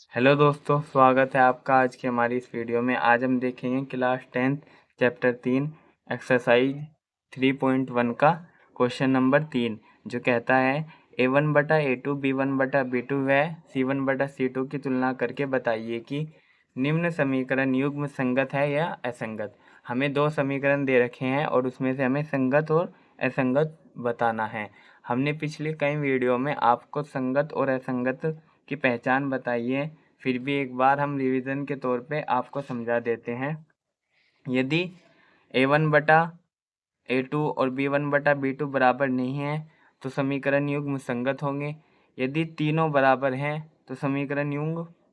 Hello दोस्तों, स्वागत है आपका आज की हमारी इस वीडियो में। आज हम देखेंगे क्लास 10 चैप्टर 3 एक्सरसाइज 3.1 का क्वेश्चन नंबर 3, जो कहता है A1 बटा A2 B1 बटा B2 व C1 बटा C2 की तुलना करके बताइए कि निम्न समीकरण युग्म संगत है या असंगत। हमें दो समीकरण दे रखे हैं और उसमें से हमें संगत और असंगत बताना है। हमने पिछली कई वीडियो में आपको संगत और असंगत की पहचान बताई है, फिर भी एक बार हम रिवीजन के तौर पे आपको समझा देते हैं। यदि A1 बटा A2 और B1 बटा B2 बराबर नहीं है तो समीकरण युग्म संगत होंगे। यदि तीनों बराबर हैं तो समीकरण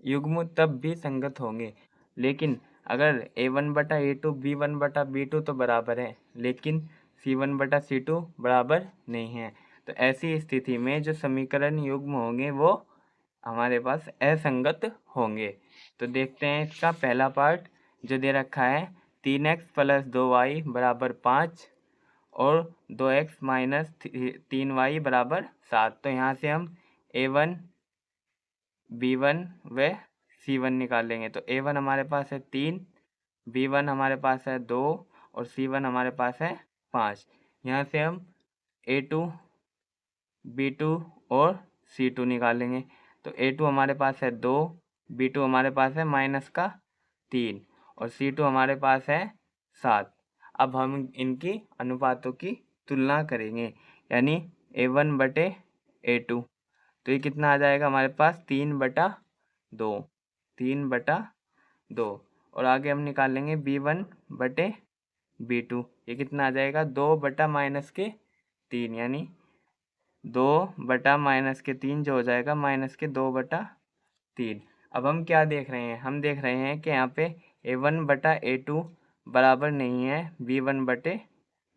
युग्म तब भी संगत होंगे। लेकिन अगर A1 बटा A2 B1 बटा B2 तो बराबर है, लेकिन C1 बटा C2 बराबर नहीं है, तो ऐसी स्थिति में जो समीकरण युग्म होंगे वो हमारे पास असंगत होंगे। तो देखते हैं इसका पहला पार्ट जो दे रखा है 3x प्लस 2y बराबर 5 और 2x माइनस 3y बराबर 7। तो यहाँ से हम A1 B1 व C1 निकालेंगे। तो A1 हमारे पास है 3, B1 हमारे पास है 2 और C1 हमारे पास है 5। यहाँ से हम A2 B2 और C2 निकालेंगे। तो A2 हमारे पास है 2, B2 हमारे पास है माइनस का 3 और C2 हमारे पास है 7। अब हम इनकी अनुपातों की तुलना करेंगे, यानी A1 बटे A2। तो ये कितना आ जाएगा हमारे पास 3/2, 3/2। और आगे हम निकालेंगे B1 बटे B2। ये कितना आ जाएगा 2 बटा माइनस के 3, यानी 2/-3 जो हो जाएगा -2/3। अब हम क्या देख रहे हैं? हम देख रहे हैं कि यहाँ पे A1 बटा A2 बराबर नहीं है B1 बटे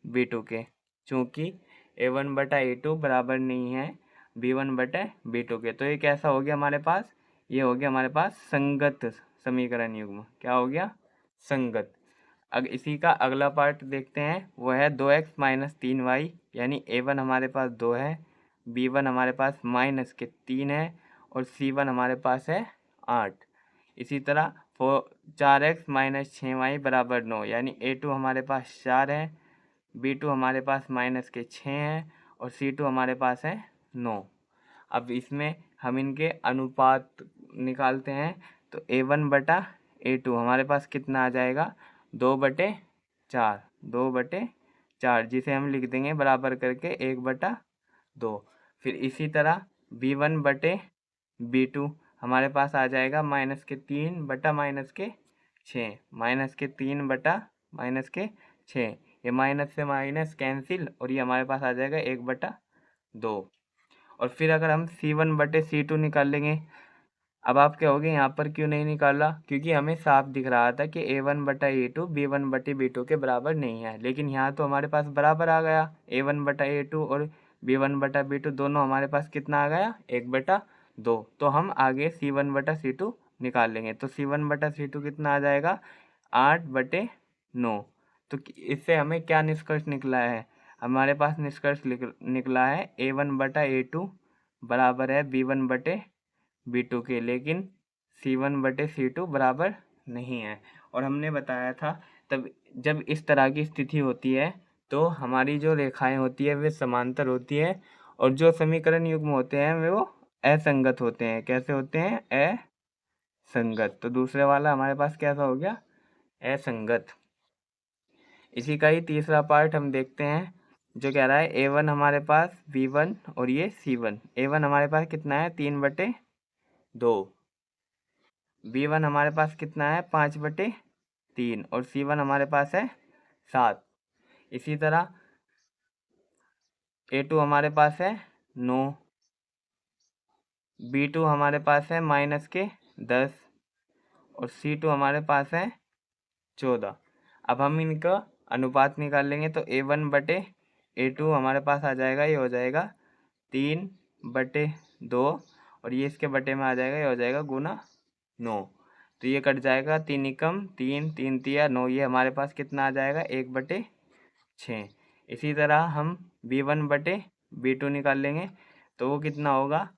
B2 के, चूँकि A1 बटा A2 बराबर नहीं है B1 बटे B2 के। तो ये कैसा हो गया हमारे पास? ये हो गया हमारे पास संगत समीकरण युग्म। क्या हो गया? संगत। अब इसी का अगला पार्ट देखते हैं, वो है 2x माइनस 3y, यानी A1 हमारे पास 2 है, B1 हमारे पास माइनस के 3 है और C1 हमारे पास है 8। इसी तरह 4x माइनस 6y बराबर 9, यानी A2 हमारे पास 4 है, B2 हमारे पास माइनस के 6 है और C2 हमारे पास है 9। अब इसमें हम इनके अनुपात निकालते हैं। तो A1 बटा A2 हमारे पास कितना आ जाएगा? 2/4, 2/4, जिसे हम लिख देंगे बराबर करके 1/2। फिर इसी तरह B1 बटे B2 हमारे पास आ जाएगा -3 बटा -6, -3 बटा -6। ये माइनस से माइनस कैंसिल और ये हमारे पास आ जाएगा 1/2। और फिर अगर हम C1 बटे C2 निकालेंगे, अब आप कहोगे यहाँ पर क्यों नहीं निकाला? क्योंकि हमें साफ दिख रहा था कि A1 बटा A2 B1 बटे B2 के बराबर नहीं है, लेकिन यहाँ तो हमारे पास बराबर आ गया। A1 बटा A2 और B1 बटा B2 दोनों हमारे पास कितना आ गया? 1/2। तो हम आगे C1 बटा C2 निकाल लेंगे। तो C1 बटा C2 कितना आ जाएगा? 8/9। तो इससे हमें क्या निष्कर्ष निकला है? हमारे पास निष्कर्ष निकला है A1 बटा A2 बराबर है B1 बटे B2 के, लेकिन C1 बटे C2 बराबर नहीं है। और हमने बताया था तब जब इस तरह की स्थिति होती है तो हमारी जो रेखाएं होती है वे समांतर होती है और जो समीकरण युग्म होते हैं वे वो असंगत होते हैं। कैसे होते हैं? असंगत। तो दूसरे वाला हमारे पास कैसा हो गया? असंगत। इसी का ही तीसरा पार्ट हम देखते हैं, जो कह रहा है A1 हमारे पास B1 और ये C1। A1 हमारे पास कितना है? 3/2। B1 हमारे पास कितना है? 5/3 और C1 हमारे पास है 7। इसी तरह A2 हमारे पास है 9, B2 हमारे पास है -10 और C2 हमारे पास है 14। अब हम इनका अनुपात निकाल लेंगे। तो A1 बटे A2 हमारे पास आ जाएगा, ये हो जाएगा 3/2 और ये इसके बटे में आ जाएगा, ये हो जाएगा गुना 9। तो ये कट जाएगा, 3 एकम 3, 3 तिया 9, ये हमारे पास कितना आ जाएगा? 1/6। इसी तरह हम B1 बटे B2 निकाल लेंगे। तो वो कितना होगा?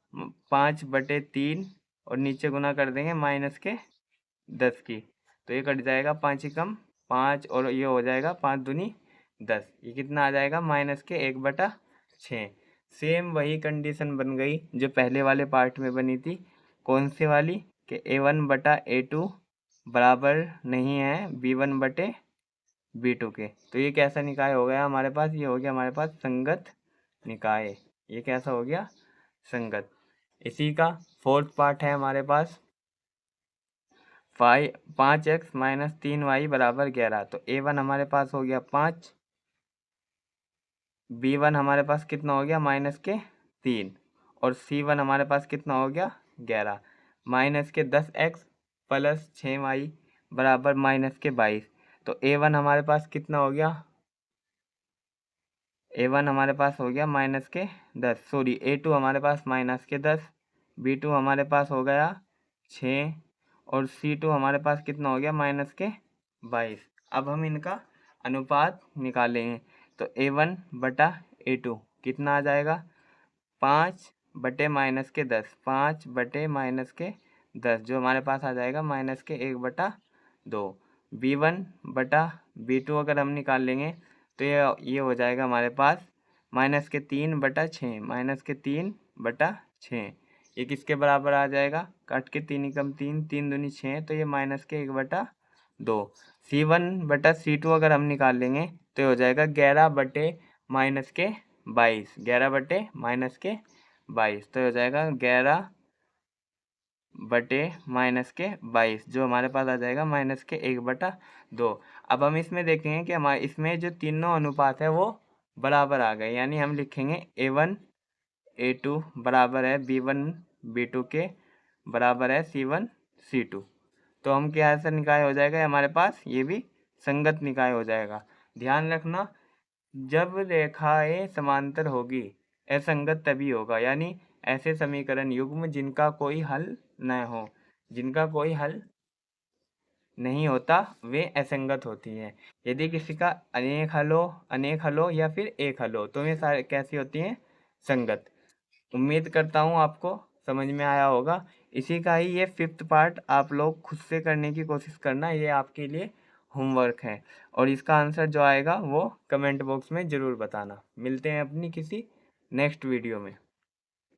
5/3 और नीचे गुना कर देंगे माइनस के 10 की, तो ये कट जाएगा 5 एकम 5 और ये हो जाएगा 5 दूनी 10। ये कितना आ जाएगा माइनस के 1/6। सेम वही कंडीशन बन गई जो पहले वाले पार्ट में बनी थी। कौन सी वाली कि A1/A2 बराबर नहीं है B1/B2 के। तो ये कैसा निकाय हो गया हमारे पास, ये हो गया हमारे पास संगत निकाय। ये कैसा हो गया संगत। इसी का फोर्थ पार्ट है हमारे पास 5x - 3y बराबर 11। तो A1 हमारे पास हो गया 5, B1 हमारे पास कितना हो गया माइनस के 3 और C1 हमारे पास कितना हो गया 11। माइनस के 10x प्लस 6y बराबर माइनस के 22। तो A1 हमारे पास कितना हो गया, A1 हमारे पास हो गया माइनस के 10, सॉरी A2 हमारे पास माइनस के 10, B2 हमारे पास हो गया 6 और C2 हमारे पास कितना हो गया माइनस के 22। अब हम इनका अनुपात निकालेंगे। तो A1/A2 कितना आ जाएगा 5/-10, 5/-10 जो हमारे पास आ जाएगा माइनस के 1/2। B1/B2 अगर हम निकाल लेंगे तो ये हो जाएगा हमारे पास माइनस के 3/6, माइनस के 3/6। ये किसके बराबर आ जाएगा, काट के 3 एकम 3, 3 दूनी 6, तो ये माइनस के 1/2। C1/C2 अगर हम निकाल लेंगे तो ये हो जाएगा 11/-22, 11/-22, तो ये हो जाएगा 11/-22 जो हमारे पास आ जाएगा माइनस के 1/2। अब हम इसमें देखेंगे कि हमारे इसमें जो तीनों अनुपात है वो बराबर आ गए, यानी हम लिखेंगे A1/A2 बराबर है B1/B2 के बराबर है C1/C2। तो हम क्या ऐसा निकाय हो जाएगा हमारे पास, ये भी संगत निकाय हो जाएगा। ध्यान रखना जब रेखाएं समांतर होगी असंगत तभी होगा, यानी ऐसे समीकरण युग्म जिनका कोई हल न हो, जिनका कोई हल नहीं होता वे असंगत होती हैं। यदि किसी का अनेक हल हो या फिर एक हल हो तो वे सारे कैसी होती हैं संगत। उम्मीद करता हूँ आपको समझ में आया होगा। इसी का ही ये 5th पार्ट आप लोग खुद से करने की कोशिश करना, ये आपके लिए होमवर्क है और इसका आंसर जो आएगा वो कमेंट बॉक्स में ज़रूर बताना। मिलते हैं अपनी किसी नेक्स्ट वीडियो में।